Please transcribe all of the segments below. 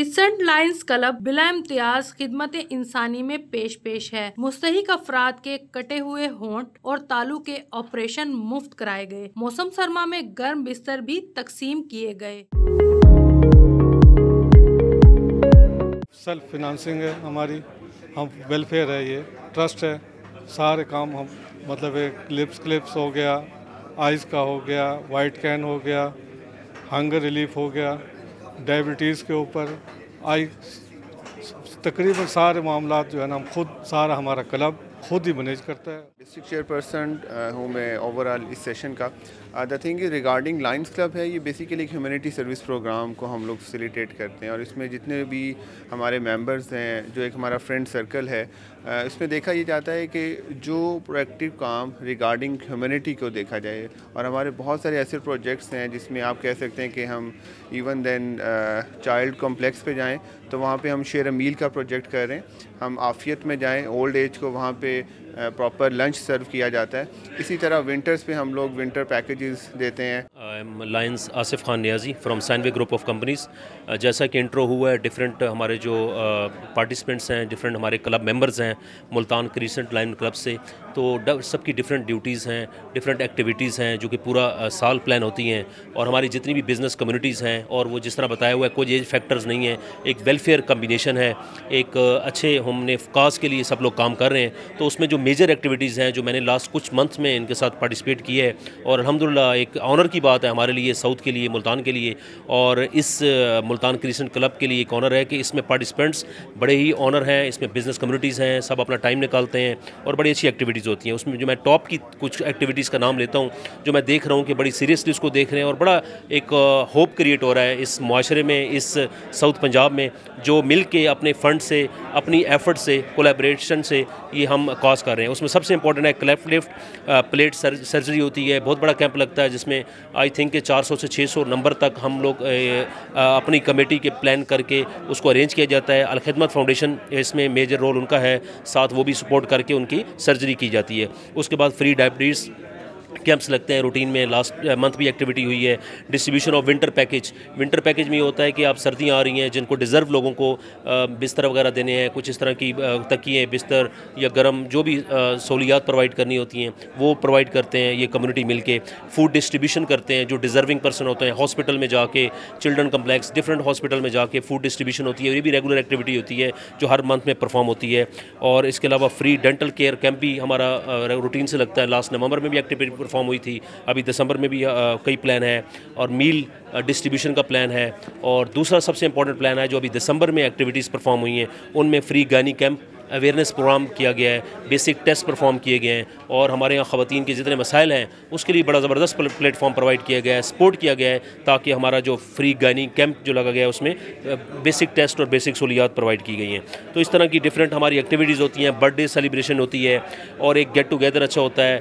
Crescent lines club بلا امتیاز خدمت انسانی میں پیش ہے۔ مستحق افراد کے کٹے ہوئے ہونٹ اور تالو کے آپریشن مفت کرائے گئے۔ موسم سرما میں گرم بستر بھی تقسیم کیے گئے۔ سیلف فنانسنگ ہے ہماری، ہم ویلفیئر ہے، یہ ٹرسٹ ہے، سارے کام ہم مطلب کلپس ہو گیا، آئز کا ہو گیا، وائٹ کین ہو گیا، ہنگر ریلیف ہو گیا، ڈائبٹیز کے اوپر تقریباً سارے معاملات جو ہے نا ہم خود، سارا ہمارا کلب خود ہی مینیج کرتا ہے۔ ڈسٹرکٹ چیئر پرسن ہوں میں اوور آل اس سیشن کا۔ The thing is regarding lines club ہے، یہ بیسیکلی ایک ہیومینٹی سروس پروگرام کو ہم لوگ فیسیلیٹیٹ کرتے ہیں، اور اس میں جتنے بھی ہمارے ممبرز ہیں، جو ایک ہمارا فرینڈ سرکل ہے، اس میں دیکھا یہ جاتا ہے کہ جو پرویکٹیو کام ریگارڈنگ ہیومینٹی کو دیکھا جائے، اور ہمارے بہت سارے ایسے پروجیکٹس ہیں جس میں آپ کہہ سکتے ہیں کہ ہم ایون دین چائلڈ کمپلیکس پہ جائیں تو وہاں پہ ہم شیئر اے میل کا پروجیکٹ کر رہے ہیں، ہم عافیت میں جائیں اولڈ ایج کو وہاں پہ پراپر لنچ سرو کیا جاتا ہے، اسی طرح ونٹرز پہ ہم لوگ ونٹر پیکیجز دیتے ہیں۔ لائنز Asif Khan Niazi from Sinoway group of companies. جیسا کہ انٹرو ہوا ہے، ڈفرینٹ ہمارے جو پارٹیسپینٹس ہیں، ڈفرینٹ ہمارے کلب ممبرز ہیں ملتان کریسنٹ لائن کلب سے، تو سب کی ڈفرینٹ ڈیوٹیز ہیں، ڈفرینٹ ایکٹیویٹیز ہیں جو کہ پورا سال پلان ہوتی ہیں، اور ہماری جتنی بھی بزنس کمیونٹیز ہیں، اور وہ جس طرح بتایا ہوا ہے کوئی ایج فیکٹرز نہیں ہیں، ایک ویلفیئر کمبینیشن ہے، ایک اچھے ہم نے کاز کے لیے سب لوگ کام کر رہے ہیں۔ تو اس میں جو میجر ایکٹیویٹیز ہیں جو میں نے لاسٹ کچھ منتھ میں ان کے ساتھ پارٹیسپیٹ کی ہے، اور الحمدللہ ایک آنر کی بات ہے ہمارے لیے، ساؤتھ کے لیے، ملتان کے لیے، اور اس ملتان کریسنٹ کلب کے لیے ایک آنر ہے کہ اس میں پارٹیسپینٹس بڑے ہی آنر ہیں، اس میں بزنس کمیونٹیز ہیں، سب اپنا ٹائم نکالتے ہیں، اور بڑی اچھی ایکٹیویٹیز ہوتی ہیں۔ اس میں جو میں ٹاپ کی کچھ ایکٹیویٹیز کا نام لیتا ہوں جو میں دیکھ رہا ہوں کہ بڑی سیریسلی اس کو دیکھ رہے ہیں، اور بڑا ایک ہوپ کریٹ ہو رہا ہے اس معاشرے میں، اس ساؤتھ پنجاب میں، جو مل کے اپنے فنڈ سے، اپنی ایفرٹ سے، کولیبریشن سے یہ ہم کاز کر رہے ہیں۔ اس میں سب سے امپورٹنٹ ہے کلیفٹ لفٹ پلیٹ سرجری ہوتی ہے، بہت بڑا کیمپ لگتا ہے جس میں آئی تھنک کہ 400 سے 600 نمبر تک ہم لوگ اپنی کمیٹی کے پلان کر کے اس کو ارینج کیا جاتا ہے۔ الخدمت فاؤنڈیشن اس میں میجر رول ان کا ہے، ساتھ وہ بھی سپورٹ کر کے ان کی سرجری کی جاتی ہے۔ اس کے بعد فری ڈائبٹیز کیمپس لگتے ہیں روٹین میں، لاسٹ منتھ بھی ایکٹیویٹی ہوئی ہے۔ Distribution of winter package, winter package میں یہ ہوتا ہے کہ آپ سردیاں آ رہی ہیں، جن کو ڈیزرو لوگوں کو بستر وغیرہ دینے ہیں، کچھ اس طرح کی تکیے، بستر یا گرم جو بھی سہولیات پرووائڈ کرنی ہوتی ہیں وہ پرووائڈ کرتے ہیں یہ کمیونٹی مل کے۔ فوڈ ڈسٹریبیوشن کرتے ہیں، جو ڈیزرونگ پرسن ہوتے ہیں ہاسپٹل میں جا کے، چلڈرن کمپلیکس، ڈفرینٹ ہاسپٹل میں جا کے فوڈ ڈسٹریبیوشن ہوتی ہے، یہ بھی ریگولر ایکٹیویٹی ہوتی ہے جو ہر منتھ میں پرفارم ہوتی ہے۔ اور اس کے علاوہ فری ڈینٹل کیئر کیمپ بھی ہمارا روٹین سے لگتا ہے، لاسٹ نومبر میں بھی ایکٹیویٹی پرفارم ہوئی تھی، ابھی دسمبر میں بھی کئی پلان ہے، اور میل ڈسٹریبیوشن کا پلان ہے۔ اور دوسرا سب سے امپورٹنٹ پلان ہے جو ابھی دسمبر میں ایکٹیویٹیز پرفارم ہوئی ہیں، ان میں free gynae camp, awareness programme کیا گیا ہے، بیسک ٹیسٹ پرفارم کیے گئے ہیں، اور ہمارے یہاں خواتین کے جتنے مسائل ہیں اس کے لیے بڑا زبردست پلیٹ فارم پرووائڈ کیا گیا ہے، سپورٹ کیا گیا ہے، تاکہ ہمارا جو فری گائنی کیمپ جو لگا گیا ہے اس میں بیسک ٹیسٹ اور بیسک سہولیات پرووائڈ کی گئی ہیں۔ تو اس طرح کی ڈفرینٹ ہماری ایکٹیویٹیز ہوتی ہیں، برتھ ڈے سیلیبریشن ہوتی ہے، اور ایک گیٹ ٹوگیدر اچھا ہوتا ہے،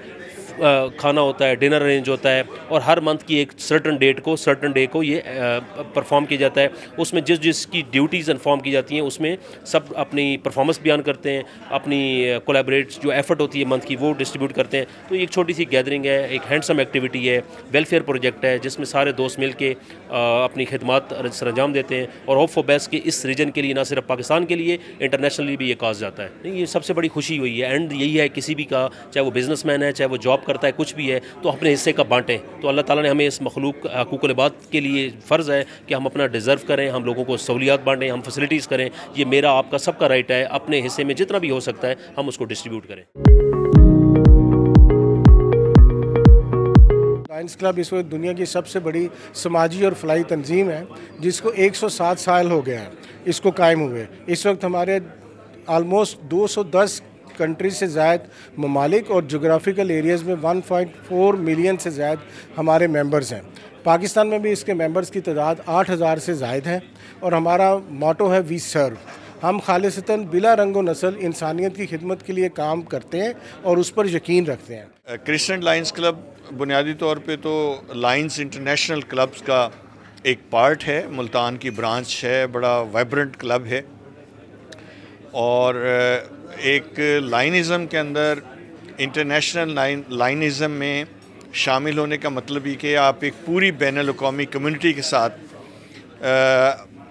کھانا ہوتا ہے، ڈنر ارینج ہوتا ہے، اور ہر منتھ کی ایک سرٹن ڈے کو یہ پرفارم کیا جاتا ہے۔ اس میں جس کی ڈیوٹیز انفارم کی جاتی ہیں اس میں سب اپنی پرفارمنس بیان کرتے ہیں، اپنی کولیبریٹ جو ایفرٹ ہوتی ہے منتھ کی وہ ڈسٹریبیوٹ کرتے ہیں۔ تو ایک چھوٹی سی گیدرنگ ہے، ایک ہینڈسم ایکٹیویٹی ہے، ویلفیئر پروجیکٹ ہے جس میں سارے دوست مل کے اپنی خدمات سر انجام دیتے ہیں، اور ہوپ فار بیسٹ کہ اس ریجن کے لیے، نہ صرف پاکستان کے لیے، انٹرنیشنلی بھی یہ کاز جاتا ہے۔ نہیں، یہ سب سے بڑی خوشی ہوئی ہے، اینڈ یہی ہے کسی بھی کا، چاہے وہ بزنس مین ہے، چاہے وہ جاب کرتا ہے، کچھ بھی ہے، تو اپنے حصے کا بانٹیں۔ تو اللہ تعالیٰ نے ہمیں اس مخلوق حقوق العباد کے لیے فرض ہے کہ ہم اپنا ڈیزرو کریں، ہم لوگوں کو سہولیات بانٹیں، ہم فیسلٹیز کریں۔ یہ میرا، آپ کا، سب کا رائٹ ہے، اپنے حصے میں جتنا بھی ہو سکتا ہے ہم اس کو ڈسٹریبیوٹ کریں۔ لائنز کلب اس وقت دنیا کی سب سے بڑی سماجی اور فلاحی تنظیم ہے، جس کو 107 سال ہو گیا ہے اس کو قائم ہوئے۔ اس وقت ہمارے آلموسٹ 210 کنٹری سے زائد ممالک اور جغرافیکل ایریاز میں 1.4 ملین سے زائد ہمارے ممبرز ہیں۔ پاکستان میں بھی اس کے ممبرز کی تعداد 8000 سے زائد ہے، اور ہمارا موٹو ہے وی سرو۔ ہم خالصتاً بلا رنگ و نسل انسانیت کی خدمت کے لیے کام کرتے ہیں اور اس پر یقین رکھتے ہیں۔ کرسچن لائنز کلب بنیادی طور پہ تو لائنز انٹرنیشنل کلبز کا ایک پارٹ ہے، ملتان کی برانچ ہے، بڑا وائبرنٹ کلب ہے، اور ایک لائنزم کے اندر، انٹرنیشنل لائنزم میں شامل ہونے کا مطلب یہ کہ آپ ایک پوری بین الاقوامی کمیونٹی کے ساتھ